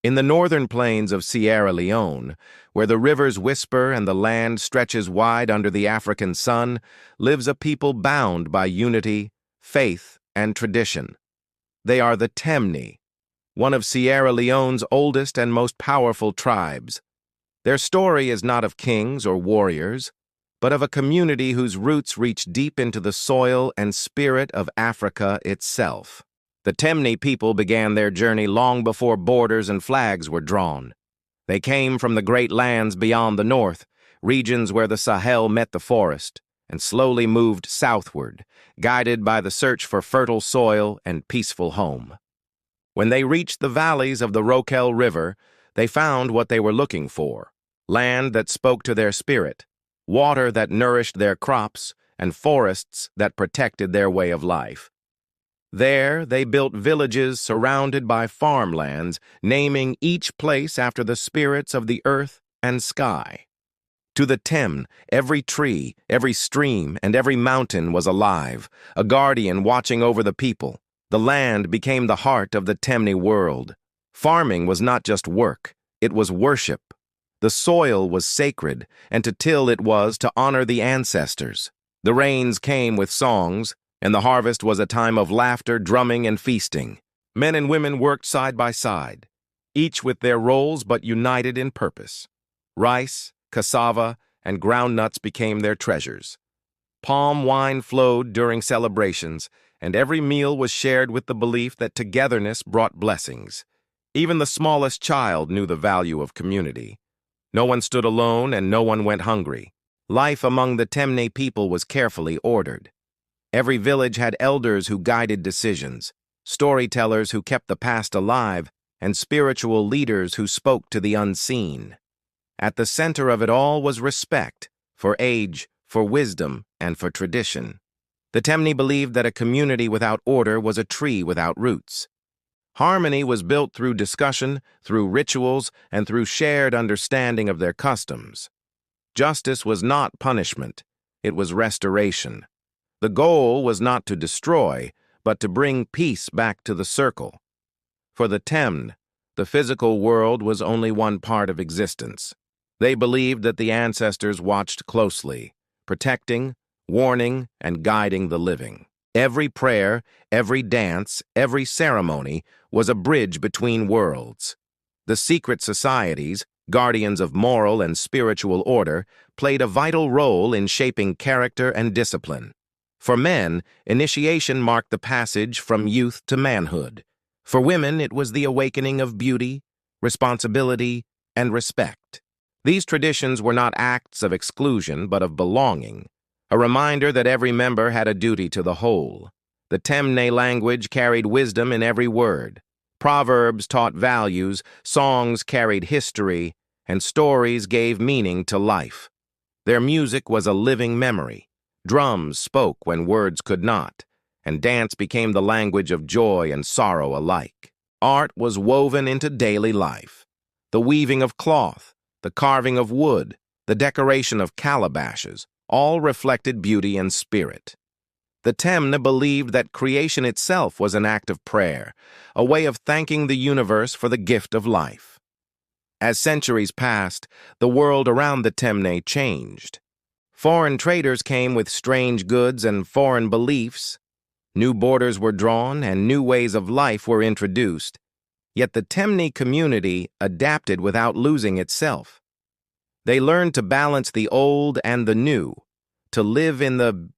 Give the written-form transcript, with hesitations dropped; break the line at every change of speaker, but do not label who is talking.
In the northern plains of Sierra Leone, where the rivers whisper and the land stretches wide under the African sun, lives a people bound by unity, faith, and tradition. They are the Temne, one of Sierra Leone's oldest and most powerful tribes. Their story is not of kings or warriors, but of a community whose roots reach deep into the soil and spirit of Africa itself. The Temne people began their journey long before borders and flags were drawn. They came from the great lands beyond the north, regions where the Sahel met the forest, and slowly moved southward, guided by the search for fertile soil and peaceful home. When they reached the valleys of the Rokel River, they found what they were looking for: land that spoke to their spirit, water that nourished their crops, and forests that protected their way of life. There, they built villages surrounded by farmlands, naming each place after the spirits of the earth and sky. To the Temne, every tree, every stream, and every mountain was alive, a guardian watching over the people. The land became the heart of the Temne world. Farming was not just work, it was worship. The soil was sacred, and to till it was to honor the ancestors. The rains came with songs, and the harvest was a time of laughter, drumming, and feasting. Men and women worked side by side, each with their roles but united in purpose. Rice, cassava, and groundnuts became their treasures. Palm wine flowed during celebrations, and every meal was shared with the belief that togetherness brought blessings. Even the smallest child knew the value of community. No one stood alone and no one went hungry. Life among the Temne people was carefully ordered. Every village had elders who guided decisions, storytellers who kept the past alive, and spiritual leaders who spoke to the unseen. At the center of it all was respect for age, for wisdom, and for tradition. The Temne believed that a community without order was a tree without roots. Harmony was built through discussion, through rituals, and through shared understanding of their customs. Justice was not punishment, it was restoration. The goal was not to destroy, but to bring peace back to the circle. For the Temne, the physical world was only one part of existence. They believed that the ancestors watched closely, protecting, warning, and guiding the living. Every prayer, every dance, every ceremony was a bridge between worlds. The secret societies, guardians of moral and spiritual order, played a vital role in shaping character and discipline. For men, initiation marked the passage from youth to manhood. For women, it was the awakening of beauty, responsibility, and respect. These traditions were not acts of exclusion, but of belonging, a reminder that every member had a duty to the whole. The Temne language carried wisdom in every word. Proverbs taught values, songs carried history, and stories gave meaning to life. Their music was a living memory. Drums spoke when words could not, and dance became the language of joy and sorrow alike. Art was woven into daily life. The weaving of cloth, the carving of wood, the decoration of calabashes, all reflected beauty and spirit. The Temne believed that creation itself was an act of prayer, a way of thanking the universe for the gift of life. As centuries passed, the world around the Temne changed. Foreign traders came with strange goods and foreign beliefs. New borders were drawn and new ways of life were introduced. Yet the Temne community adapted without losing itself. They learned to balance the old and the new, to live in the